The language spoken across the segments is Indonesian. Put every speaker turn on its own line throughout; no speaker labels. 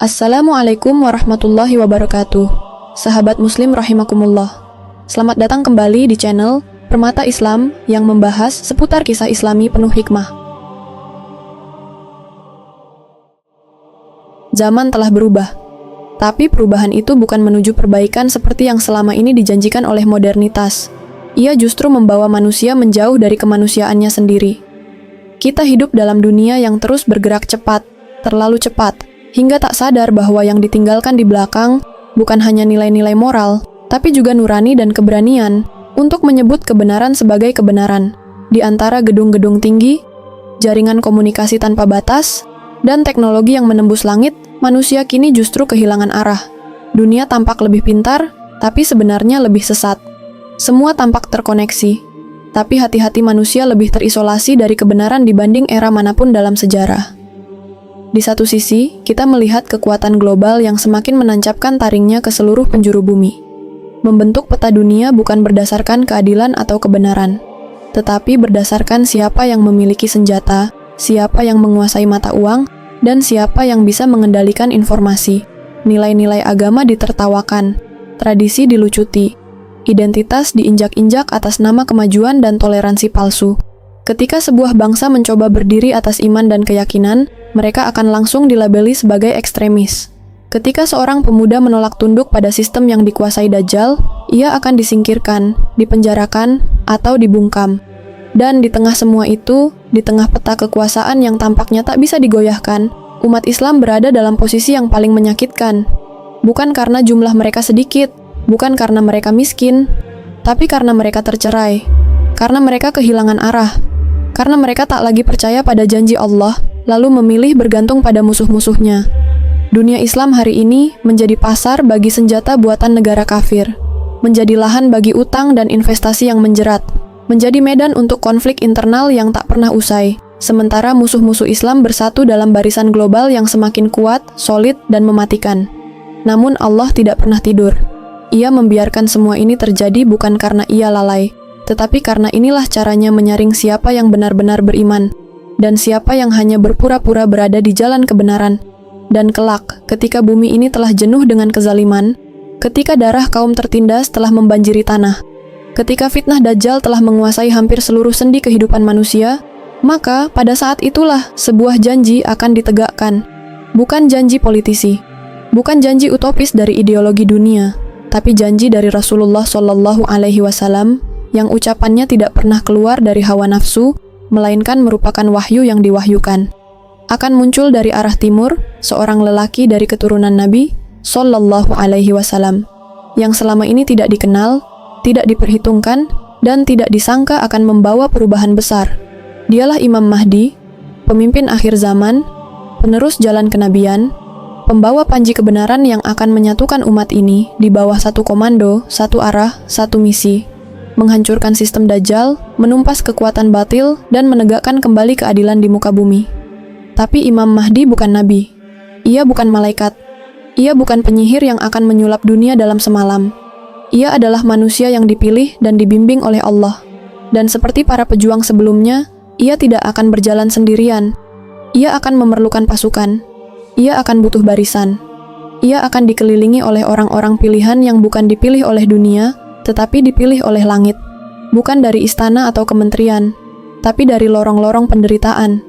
Assalamualaikum warahmatullahi wabarakatuh. Sahabat muslim rahimakumullah. Selamat datang kembali di channel Permata Islam yang membahas seputar kisah islami penuh hikmah. Zaman telah berubah, tapi perubahan itu bukan menuju perbaikan seperti yang selama ini dijanjikan oleh modernitas. Ia justru membawa manusia menjauh dari kemanusiaannya sendiri. Kita hidup dalam dunia yang terus bergerak cepat, terlalu cepat, hingga tak sadar bahwa yang ditinggalkan di belakang bukan hanya nilai-nilai moral, tapi juga nurani dan keberanian untuk menyebut kebenaran sebagai kebenaran. Di antara gedung-gedung tinggi, jaringan komunikasi tanpa batas, dan teknologi yang menembus langit, manusia kini justru kehilangan arah. Dunia tampak lebih pintar, tapi sebenarnya lebih sesat. Semua tampak terkoneksi, tapi hati-hati manusia lebih terisolasi dari kebenaran dibanding era manapun dalam sejarah. Di satu sisi, kita melihat kekuatan global yang semakin menancapkan taringnya ke seluruh penjuru bumi. Membentuk peta dunia bukan berdasarkan keadilan atau kebenaran, tetapi berdasarkan siapa yang memiliki senjata, siapa yang menguasai mata uang, dan siapa yang bisa mengendalikan informasi. Nilai-nilai agama ditertawakan, tradisi dilucuti, identitas diinjak-injak atas nama kemajuan dan toleransi palsu. Ketika sebuah bangsa mencoba berdiri atas iman dan keyakinan, mereka akan langsung dilabeli sebagai ekstremis. Ketika seorang pemuda menolak tunduk pada sistem yang dikuasai Dajjal, ia akan disingkirkan, dipenjarakan, atau dibungkam. Dan di tengah semua itu, di tengah peta kekuasaan yang tampaknya tak bisa digoyahkan, umat Islam berada dalam posisi yang paling menyakitkan. Bukan karena jumlah mereka sedikit, bukan karena mereka miskin, tapi karena mereka tercerai, karena mereka kehilangan arah, karena mereka tak lagi percaya pada janji Allah, lalu memilih bergantung pada musuh-musuhnya. Dunia Islam hari ini menjadi pasar bagi senjata buatan negara kafir, menjadi lahan bagi utang dan investasi yang menjerat, menjadi medan untuk konflik internal yang tak pernah usai, sementara musuh-musuh Islam bersatu dalam barisan global yang semakin kuat, solid, dan mematikan. Namun Allah tidak pernah tidur. Ia membiarkan semua ini terjadi bukan karena ia lalai, tetapi karena inilah caranya menyaring siapa yang benar-benar beriman, dan siapa yang hanya berpura-pura berada di jalan kebenaran. Dan kelak, ketika bumi ini telah jenuh dengan kezaliman, ketika darah kaum tertindas telah membanjiri tanah, ketika fitnah Dajjal telah menguasai hampir seluruh sendi kehidupan manusia, maka pada saat itulah sebuah janji akan ditegakkan. Bukan janji politisi, bukan janji utopis dari ideologi dunia, tapi janji dari Rasulullah Shallallahu Alaihi Wasallam yang ucapannya tidak pernah keluar dari hawa nafsu, melainkan merupakan wahyu yang diwahyukan. Akan muncul dari arah timur seorang lelaki dari keturunan Nabi Shallallahu Alaihi Wasallam yang selama ini tidak dikenal, tidak diperhitungkan, dan tidak disangka akan membawa perubahan besar. Dialah Imam Mahdi, pemimpin akhir zaman, penerus jalan kenabian, pembawa panji kebenaran yang akan menyatukan umat ini di bawah satu komando, satu arah, satu misi, menghancurkan sistem Dajjal, menumpas kekuatan batil, dan menegakkan kembali keadilan di muka bumi. Tapi Imam Mahdi bukan nabi. Ia bukan malaikat. Ia bukan penyihir yang akan menyulap dunia dalam semalam. Ia adalah manusia yang dipilih dan dibimbing oleh Allah. Dan seperti para pejuang sebelumnya, ia tidak akan berjalan sendirian. Ia akan memerlukan pasukan. Ia akan butuh barisan. Ia akan dikelilingi oleh orang-orang pilihan yang bukan dipilih oleh dunia, tetapi dipilih oleh langit. Bukan dari istana atau kementerian, tapi dari lorong-lorong penderitaan,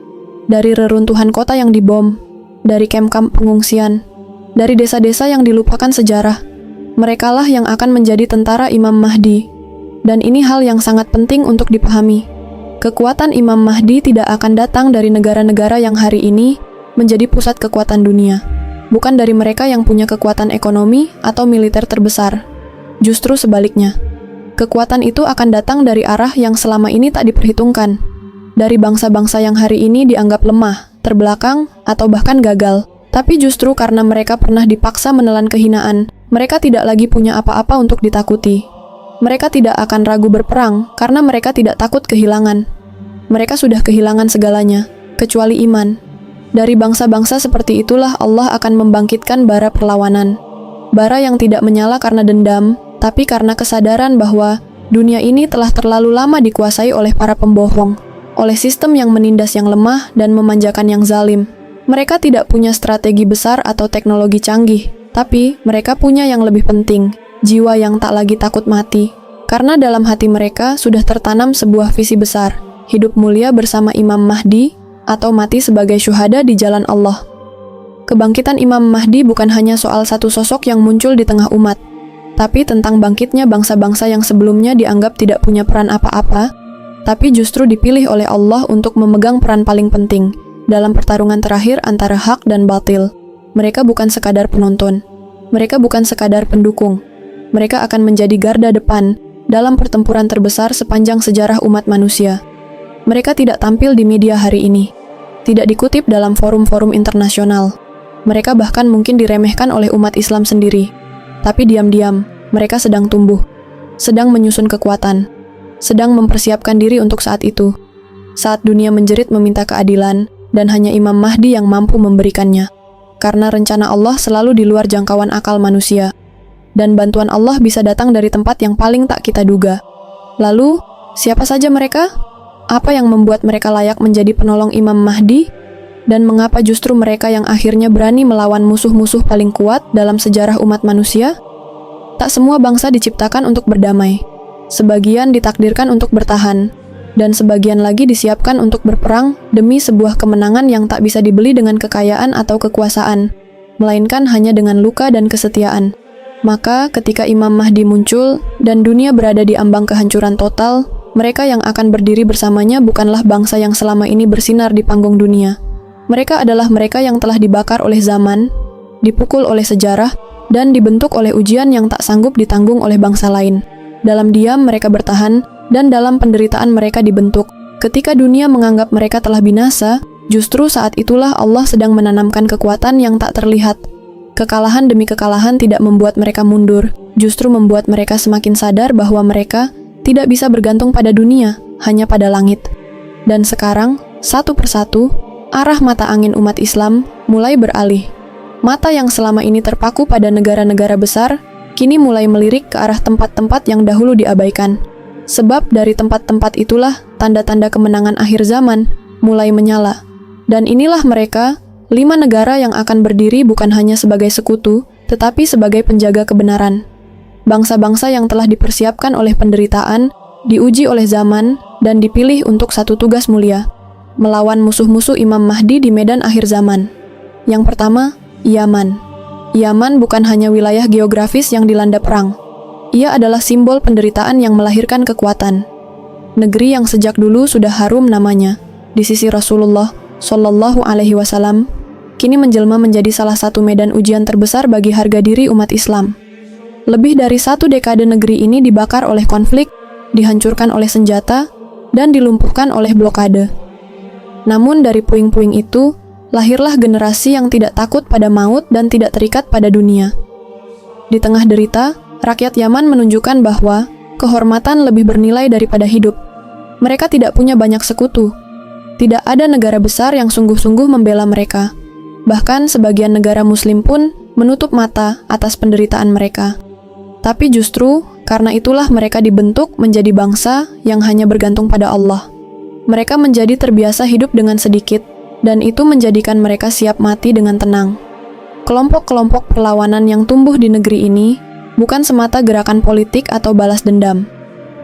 dari reruntuhan kota yang dibom, dari kamp-kamp pengungsian, dari desa-desa yang dilupakan sejarah. Merekalah yang akan menjadi tentara Imam Mahdi. Dan ini hal yang sangat penting untuk dipahami. Kekuatan Imam Mahdi tidak akan datang dari negara-negara yang hari ini menjadi pusat kekuatan dunia. Bukan dari mereka yang punya kekuatan ekonomi atau militer terbesar. Justru sebaliknya. Kekuatan itu akan datang dari arah yang selama ini tak diperhitungkan. Dari bangsa-bangsa yang hari ini dianggap lemah, terbelakang, atau bahkan gagal. Tapi justru karena mereka pernah dipaksa menelan kehinaan, mereka tidak lagi punya apa-apa untuk ditakuti. Mereka tidak akan ragu berperang karena mereka tidak takut kehilangan. Mereka sudah kehilangan segalanya, kecuali iman. Dari bangsa-bangsa seperti itulah Allah akan membangkitkan bara perlawanan. Bara yang tidak menyala karena dendam, tapi karena kesadaran bahwa dunia ini telah terlalu lama dikuasai oleh para pembohong, oleh sistem yang menindas yang lemah dan memanjakan yang zalim. Mereka tidak punya strategi besar atau teknologi canggih, tapi mereka punya yang lebih penting, jiwa yang tak lagi takut mati. Karena dalam hati mereka sudah tertanam sebuah visi besar, hidup mulia bersama Imam Mahdi, atau mati sebagai syuhada di jalan Allah. Kebangkitan Imam Mahdi bukan hanya soal satu sosok yang muncul di tengah umat, tapi tentang bangkitnya bangsa-bangsa yang sebelumnya dianggap tidak punya peran apa-apa, tapi justru dipilih oleh Allah untuk memegang peran paling penting dalam pertarungan terakhir antara hak dan batil. Mereka bukan sekadar penonton, mereka bukan sekadar pendukung, mereka akan menjadi garda depan dalam pertempuran terbesar sepanjang sejarah umat manusia. Mereka tidak tampil di media hari ini, tidak dikutip dalam forum-forum internasional. Mereka bahkan mungkin diremehkan oleh umat Islam sendiri. Tapi diam-diam, mereka sedang tumbuh, sedang menyusun kekuatan, sedang mempersiapkan diri untuk saat itu. Saat dunia menjerit meminta keadilan, dan hanya Imam Mahdi yang mampu memberikannya. Karena rencana Allah selalu di luar jangkauan akal manusia. Dan bantuan Allah bisa datang dari tempat yang paling tak kita duga. Lalu, siapa saja mereka? Apa yang membuat mereka layak menjadi penolong Imam Mahdi? Dan mengapa justru mereka yang akhirnya berani melawan musuh-musuh paling kuat dalam sejarah umat manusia? Tak semua bangsa diciptakan untuk berdamai. Sebagian ditakdirkan untuk bertahan, dan sebagian lagi disiapkan untuk berperang demi sebuah kemenangan yang tak bisa dibeli dengan kekayaan atau kekuasaan, melainkan hanya dengan luka dan kesetiaan. Maka ketika Imam Mahdi muncul dan dunia berada di ambang kehancuran total, mereka yang akan berdiri bersamanya bukanlah bangsa yang selama ini bersinar di panggung dunia. Mereka adalah mereka yang telah dibakar oleh zaman, dipukul oleh sejarah, dan dibentuk oleh ujian yang tak sanggup ditanggung oleh bangsa lain. Dalam diam mereka bertahan, dan dalam penderitaan mereka dibentuk. Ketika dunia menganggap mereka telah binasa, justru saat itulah Allah sedang menanamkan kekuatan yang tak terlihat. Kekalahan demi kekalahan tidak membuat mereka mundur, justru membuat mereka semakin sadar bahwa mereka tidak bisa bergantung pada dunia, hanya pada langit. Dan sekarang, satu persatu, arah mata angin umat Islam mulai beralih. Mata yang selama ini terpaku pada negara-negara besar, kini mulai melirik ke arah tempat-tempat yang dahulu diabaikan. Sebab dari tempat-tempat itulah tanda-tanda kemenangan akhir zaman mulai menyala. Dan inilah mereka, 5 negara yang akan berdiri bukan hanya sebagai sekutu, tetapi sebagai penjaga kebenaran. Bangsa-bangsa yang telah dipersiapkan oleh penderitaan, diuji oleh zaman, dan dipilih untuk satu tugas mulia, melawan musuh-musuh Imam Mahdi di medan akhir zaman. Yang pertama, Yaman. Yaman bukan hanya wilayah geografis yang dilanda perang. Ia adalah simbol penderitaan yang melahirkan kekuatan. Negeri yang sejak dulu sudah harum namanya di sisi Rasulullah Shallallahu Alaihi Wasallam, kini menjelma menjadi salah satu medan ujian terbesar bagi harga diri umat Islam. Lebih dari 1 dekade negeri ini dibakar oleh konflik, dihancurkan oleh senjata, dan dilumpuhkan oleh blokade. Namun dari puing-puing itu, lahirlah generasi yang tidak takut pada maut dan tidak terikat pada dunia. Di tengah derita, rakyat Yaman menunjukkan bahwa kehormatan lebih bernilai daripada hidup. Mereka tidak punya banyak sekutu. Tidak ada negara besar yang sungguh-sungguh membela mereka. Bahkan sebagian negara muslim pun menutup mata atas penderitaan mereka. Tapi justru karena itulah mereka dibentuk menjadi bangsa yang hanya bergantung pada Allah. Mereka menjadi terbiasa hidup dengan sedikit, dan itu menjadikan mereka siap mati dengan tenang. Kelompok-kelompok perlawanan yang tumbuh di negeri ini bukan semata gerakan politik atau balas dendam.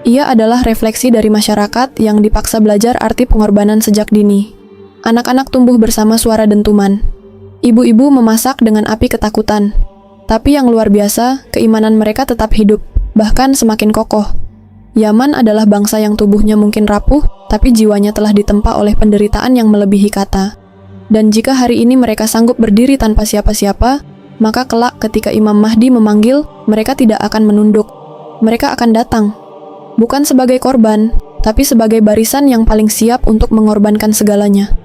Ia adalah refleksi dari masyarakat yang dipaksa belajar arti pengorbanan sejak dini. Anak-anak tumbuh bersama suara dentuman. Ibu-ibu memasak dengan api ketakutan. Tapi yang luar biasa, keimanan mereka tetap hidup, bahkan semakin kokoh. Yaman adalah bangsa yang tubuhnya mungkin rapuh, tapi jiwanya telah ditempa oleh penderitaan yang melebihi kata. Dan jika hari ini mereka sanggup berdiri tanpa siapa-siapa, maka kelak ketika Imam Mahdi memanggil, mereka tidak akan menunduk. Mereka akan datang, bukan sebagai korban, tapi sebagai barisan yang paling siap untuk mengorbankan segalanya.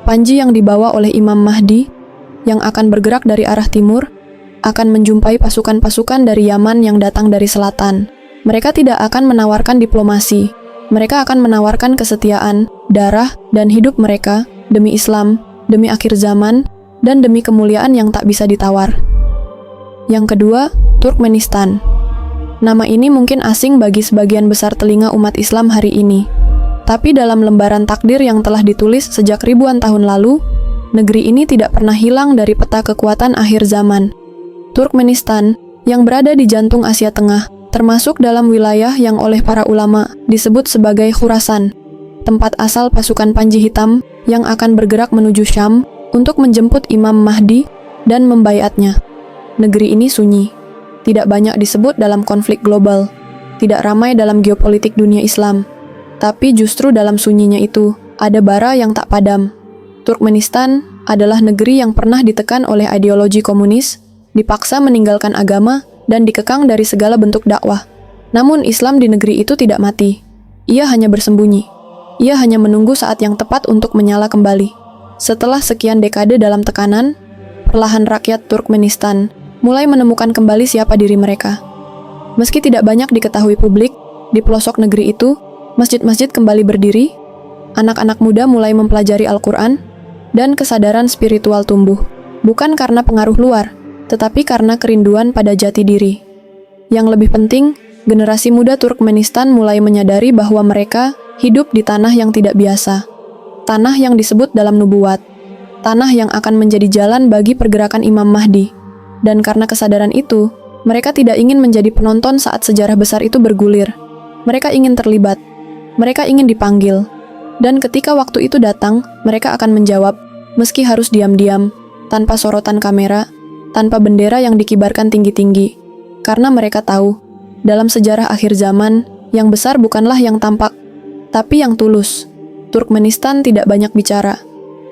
Panji yang dibawa oleh Imam Mahdi, yang akan bergerak dari arah timur, akan menjumpai pasukan-pasukan dari Yaman yang datang dari selatan. Mereka tidak akan menawarkan diplomasi. Mereka akan menawarkan kesetiaan, darah, dan hidup mereka demi Islam, demi akhir zaman, dan demi kemuliaan yang tak bisa ditawar. Yang kedua, Turkmenistan. Nama ini mungkin asing bagi sebagian besar telinga umat Islam hari ini. Tapi dalam lembaran takdir yang telah ditulis sejak ribuan tahun lalu, negeri ini tidak pernah hilang dari peta kekuatan akhir zaman. Turkmenistan, yang berada di jantung Asia Tengah, termasuk dalam wilayah yang oleh para ulama disebut sebagai Khurasan, tempat asal pasukan Panji Hitam yang akan bergerak menuju Syam untuk menjemput Imam Mahdi dan membaiatnya. Negeri ini sunyi, tidak banyak disebut dalam konflik global, tidak ramai dalam geopolitik dunia Islam, tapi justru dalam sunyinya itu ada bara yang tak padam. Turkmenistan adalah negeri yang pernah ditekan oleh ideologi komunis, dipaksa meninggalkan agama, dan dikekang dari segala bentuk dakwah. Namun Islam di negeri itu tidak mati. Ia hanya bersembunyi. Ia hanya menunggu saat yang tepat untuk menyala kembali. Setelah sekian dekade dalam tekanan, perlahan rakyat Turkmenistan mulai menemukan kembali siapa diri mereka. Meski tidak banyak diketahui publik, di pelosok negeri itu, masjid-masjid kembali berdiri, anak-anak muda mulai mempelajari Al-Quran, dan kesadaran spiritual tumbuh, bukan karena pengaruh luar, tetapi karena kerinduan pada jati diri. Yang lebih penting, generasi muda Turkmenistan mulai menyadari bahwa mereka hidup di tanah yang tidak biasa, tanah yang disebut dalam nubuat, tanah yang akan menjadi jalan bagi pergerakan Imam Mahdi. Dan karena kesadaran itu, mereka tidak ingin menjadi penonton saat sejarah besar itu bergulir. Mereka ingin terlibat, mereka ingin dipanggil, dan ketika waktu itu datang, mereka akan menjawab, meski harus diam-diam, tanpa sorotan kamera, tanpa bendera yang dikibarkan tinggi-tinggi. Karena mereka tahu, dalam sejarah akhir zaman, yang besar bukanlah yang tampak, tapi yang tulus. Turkmenistan tidak banyak bicara,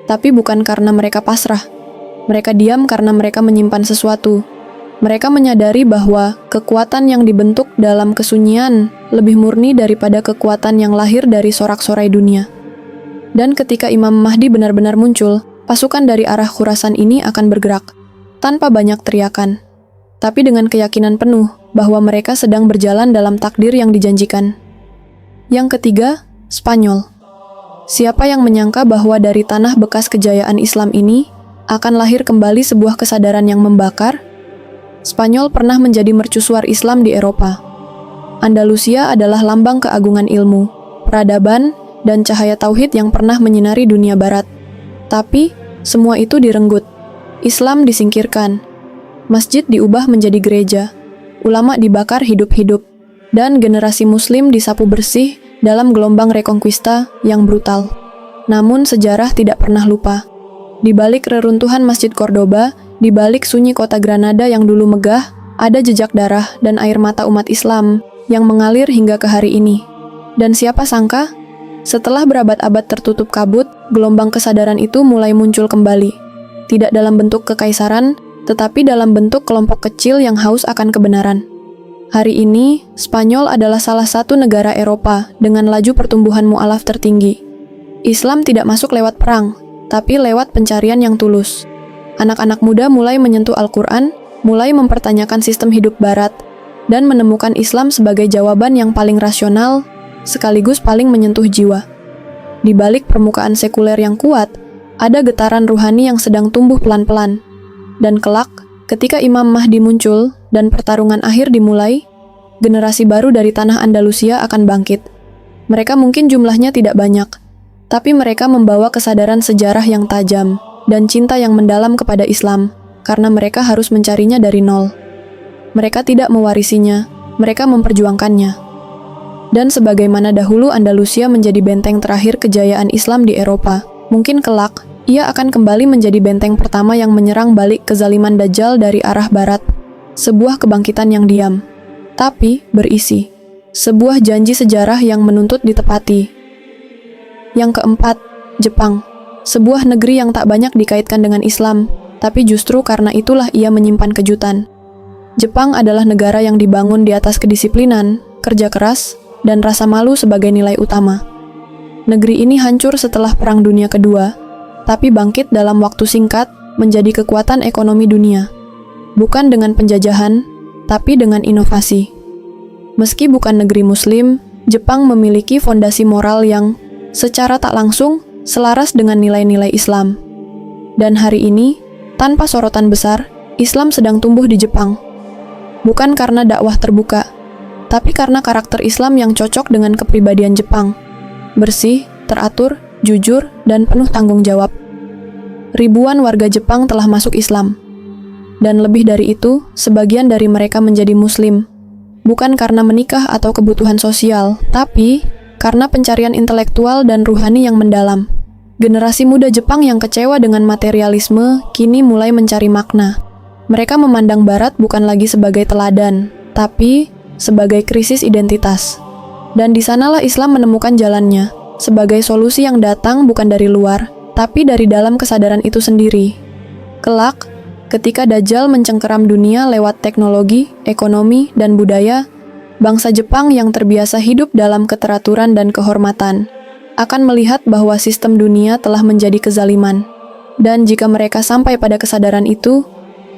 tapi bukan karena mereka pasrah. Mereka diam karena mereka menyimpan sesuatu. Mereka menyadari bahwa kekuatan yang dibentuk dalam kesunyian lebih murni daripada kekuatan yang lahir dari sorak-sorai dunia. Dan ketika Imam Mahdi benar-benar muncul, pasukan dari arah Khurasan ini akan bergerak, tanpa banyak teriakan, tapi dengan keyakinan penuh bahwa mereka sedang berjalan dalam takdir yang dijanjikan. Yang ketiga, Spanyol. Siapa yang menyangka bahwa dari tanah bekas kejayaan Islam ini akan lahir kembali sebuah kesadaran yang membakar? Spanyol pernah menjadi mercusuar Islam di Eropa. Andalusia adalah lambang keagungan ilmu, peradaban, dan cahaya tauhid yang pernah menyinari dunia barat. Tapi, semua itu direnggut. Islam disingkirkan. Masjid diubah menjadi gereja. Ulama dibakar hidup-hidup. Dan generasi muslim disapu bersih dalam gelombang rekonquista yang brutal. Namun sejarah tidak pernah lupa. Di balik reruntuhan Masjid Cordoba, di balik sunyi kota Granada yang dulu megah, ada jejak darah dan air mata umat Islam yang mengalir hingga ke hari ini. Dan siapa sangka, setelah berabad-abad tertutup kabut, gelombang kesadaran itu mulai muncul kembali. Tidak dalam bentuk kekaisaran, tetapi dalam bentuk kelompok kecil yang haus akan kebenaran. Hari ini, Spanyol adalah salah satu negara Eropa dengan laju pertumbuhan mu'alaf tertinggi. Islam tidak masuk lewat perang, tapi lewat pencarian yang tulus. Anak-anak muda mulai menyentuh Al-Quran, mulai mempertanyakan sistem hidup barat, dan menemukan Islam sebagai jawaban yang paling rasional, sekaligus paling menyentuh jiwa. Di balik permukaan sekuler yang kuat, ada getaran ruhani yang sedang tumbuh pelan-pelan. Dan kelak, ketika Imam Mahdi muncul dan pertarungan akhir dimulai, generasi baru dari tanah Andalusia akan bangkit. Mereka mungkin jumlahnya tidak banyak, tapi mereka membawa kesadaran sejarah yang tajam dan cinta yang mendalam kepada Islam, karena mereka harus mencarinya dari nol. Mereka tidak mewarisinya, mereka memperjuangkannya. Dan sebagaimana dahulu Andalusia menjadi benteng terakhir kejayaan Islam di Eropa, mungkin kelak, ia akan kembali menjadi benteng pertama yang menyerang balik kezaliman Dajjal dari arah barat. Sebuah kebangkitan yang diam, tapi berisi. Sebuah janji sejarah yang menuntut ditepati. Yang keempat, Jepang. Sebuah negeri yang tak banyak dikaitkan dengan Islam, tapi justru karena itulah ia menyimpan kejutan. Jepang adalah negara yang dibangun di atas kedisiplinan, kerja keras, dan rasa malu sebagai nilai utama. Negeri ini hancur setelah Perang Dunia Kedua, tapi bangkit dalam waktu singkat menjadi kekuatan ekonomi dunia. Bukan dengan penjajahan, tapi dengan inovasi. Meski bukan negeri Muslim, Jepang memiliki fondasi moral yang, secara tak langsung, selaras dengan nilai-nilai Islam. Dan hari ini, tanpa sorotan besar, Islam sedang tumbuh di Jepang. Bukan karena dakwah terbuka, tapi karena karakter Islam yang cocok dengan kepribadian Jepang. Bersih, teratur, jujur, dan penuh tanggung jawab. ribuan warga Jepang telah masuk Islam. Dan lebih dari itu, sebagian dari mereka menjadi Muslim. Bukan karena menikah atau kebutuhan sosial, tapi karena pencarian intelektual dan ruhani yang mendalam. Generasi muda Jepang yang kecewa dengan materialisme kini mulai mencari makna. Mereka memandang Barat bukan lagi sebagai teladan, tapi sebagai krisis identitas. Dan di sanalah Islam menemukan jalannya, sebagai solusi yang datang bukan dari luar, tapi dari dalam kesadaran itu sendiri. Kelak, ketika Dajjal mencengkeram dunia lewat teknologi, ekonomi, dan budaya, bangsa Jepang yang terbiasa hidup dalam keteraturan dan kehormatan akan melihat bahwa sistem dunia telah menjadi kezaliman. Dan jika mereka sampai pada kesadaran itu,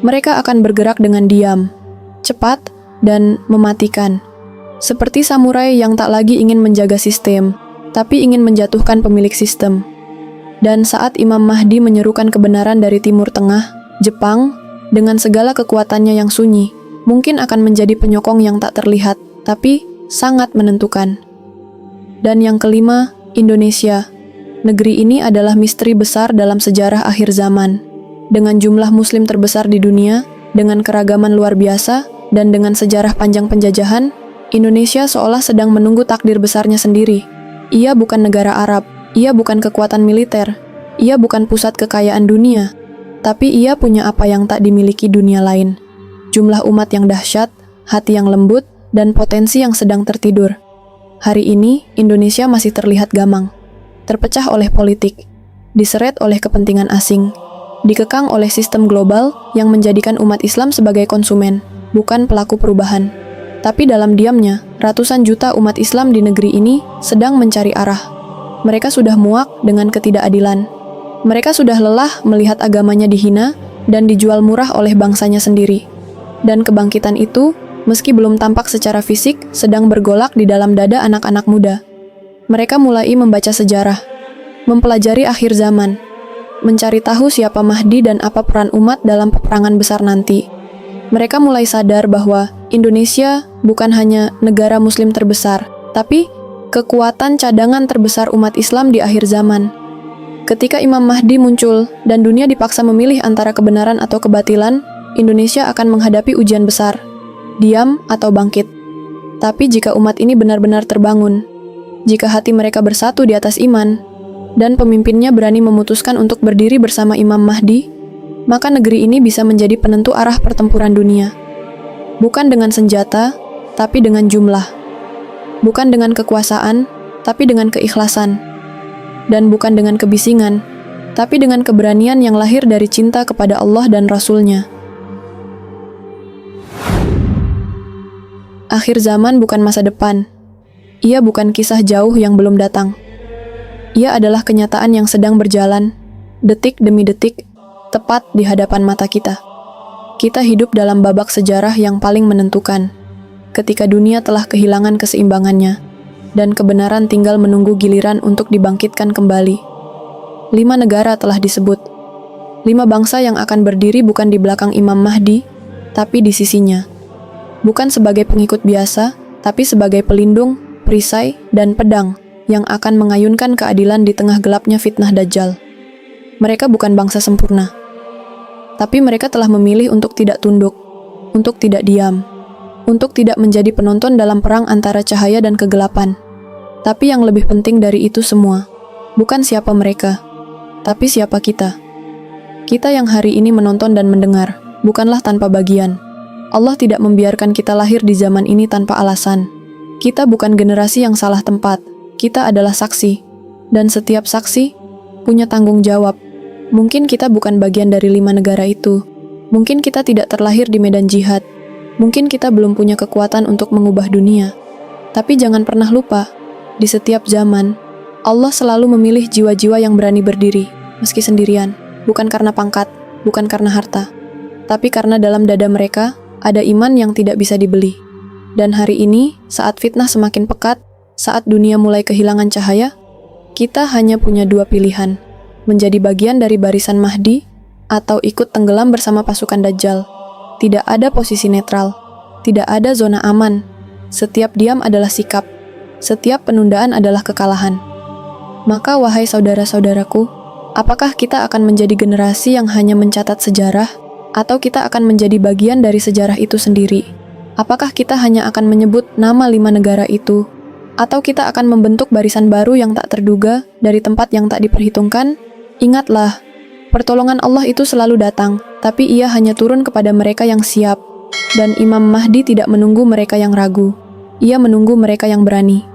mereka akan bergerak dengan diam, cepat, dan mematikan. Seperti samurai yang tak lagi ingin menjaga sistem, tapi ingin menjatuhkan pemilik sistem. Dan saat Imam Mahdi menyerukan kebenaran dari Timur Tengah, Jepang, dengan segala kekuatannya yang sunyi, mungkin akan menjadi penyokong yang tak terlihat, tapi sangat menentukan. Dan yang kelima, Indonesia. Negeri ini adalah misteri besar dalam sejarah akhir zaman. Dengan jumlah Muslim terbesar di dunia, dengan keragaman luar biasa, dan dengan sejarah panjang penjajahan, Indonesia seolah sedang menunggu takdir besarnya sendiri. Ia bukan negara Arab, ia bukan kekuatan militer, ia bukan pusat kekayaan dunia, tapi ia punya apa yang tak dimiliki dunia lain. Jumlah umat yang dahsyat, hati yang lembut, dan potensi yang sedang tertidur. Hari ini, Indonesia masih terlihat gamang, terpecah oleh politik, diseret oleh kepentingan asing, dikekang oleh sistem global yang menjadikan umat Islam sebagai konsumen, bukan pelaku perubahan. Tapi dalam diamnya, ratusan juta umat Islam di negeri ini sedang mencari arah. Mereka sudah muak dengan ketidakadilan. Mereka sudah lelah melihat agamanya dihina dan dijual murah oleh bangsanya sendiri. Dan kebangkitan itu, meski belum tampak secara fisik, sedang bergolak di dalam dada anak-anak muda. Mereka mulai membaca sejarah, mempelajari akhir zaman, mencari tahu siapa Mahdi dan apa peran umat dalam peperangan besar nanti. Mereka mulai sadar bahwa Indonesia bukan hanya negara Muslim terbesar, tapi kekuatan cadangan terbesar umat Islam di akhir zaman. Ketika Imam Mahdi muncul dan dunia dipaksa memilih antara kebenaran atau kebatilan, Indonesia akan menghadapi ujian besar, diam atau bangkit. Tapi jika umat ini benar-benar terbangun, jika hati mereka bersatu di atas iman, dan pemimpinnya berani memutuskan untuk berdiri bersama Imam Mahdi, maka negeri ini bisa menjadi penentu arah pertempuran dunia. Bukan dengan senjata, tapi dengan jumlah. Bukan dengan kekuasaan, tapi dengan keikhlasan. Dan bukan dengan kebisingan, tapi dengan keberanian yang lahir dari cinta kepada Allah dan Rasul-Nya. Akhir zaman bukan masa depan. Ia bukan kisah jauh yang belum datang. Ia adalah kenyataan yang sedang berjalan, detik demi detik, tepat di hadapan mata kita. Kita hidup dalam babak sejarah yang paling menentukan, ketika dunia telah kehilangan keseimbangannya, dan kebenaran tinggal menunggu giliran untuk dibangkitkan kembali. 5 negara telah disebut. 5 bangsa yang akan berdiri bukan di belakang Imam Mahdi, tapi di sisinya. Bukan sebagai pengikut biasa, tapi sebagai pelindung, perisai, dan pedang yang akan mengayunkan keadilan di tengah gelapnya fitnah Dajjal. Mereka bukan bangsa sempurna, tapi mereka telah memilih untuk tidak tunduk, untuk tidak diam, untuk tidak menjadi penonton dalam perang antara cahaya dan kegelapan. Tapi yang lebih penting dari itu semua, bukan siapa mereka, tapi siapa kita. Kita yang hari ini menonton dan mendengar, bukanlah tanpa bagian. Allah tidak membiarkan kita lahir di zaman ini tanpa alasan. Kita bukan generasi yang salah tempat, kita adalah saksi. Dan setiap saksi punya tanggung jawab. Mungkin kita bukan bagian dari 5 negara itu. Mungkin kita tidak terlahir di medan jihad. Mungkin kita belum punya kekuatan untuk mengubah dunia. Tapi jangan pernah lupa, di setiap zaman, Allah selalu memilih jiwa-jiwa yang berani berdiri, meski sendirian. Bukan karena pangkat, bukan karena harta, tapi karena dalam dada mereka ada iman yang tidak bisa dibeli. Dan hari ini, saat fitnah semakin pekat, saat dunia mulai kehilangan cahaya, kita hanya punya 2 pilihan. Menjadi bagian dari barisan Mahdi, atau ikut tenggelam bersama pasukan Dajjal. Tidak ada posisi netral, tidak ada zona aman. Setiap diam adalah sikap, setiap penundaan adalah kekalahan. Maka wahai saudara-saudaraku, Apakah kita akan menjadi generasi yang hanya mencatat sejarah, atau kita akan menjadi bagian dari sejarah itu sendiri? Apakah kita hanya akan menyebut nama 5 negara itu, atau kita akan membentuk barisan baru yang tak terduga dari tempat yang tak diperhitungkan? Ingatlah, pertolongan Allah itu selalu datang, tapi ia hanya turun kepada mereka yang siap. Dan Imam Mahdi tidak menunggu mereka yang ragu. Ia menunggu mereka yang berani.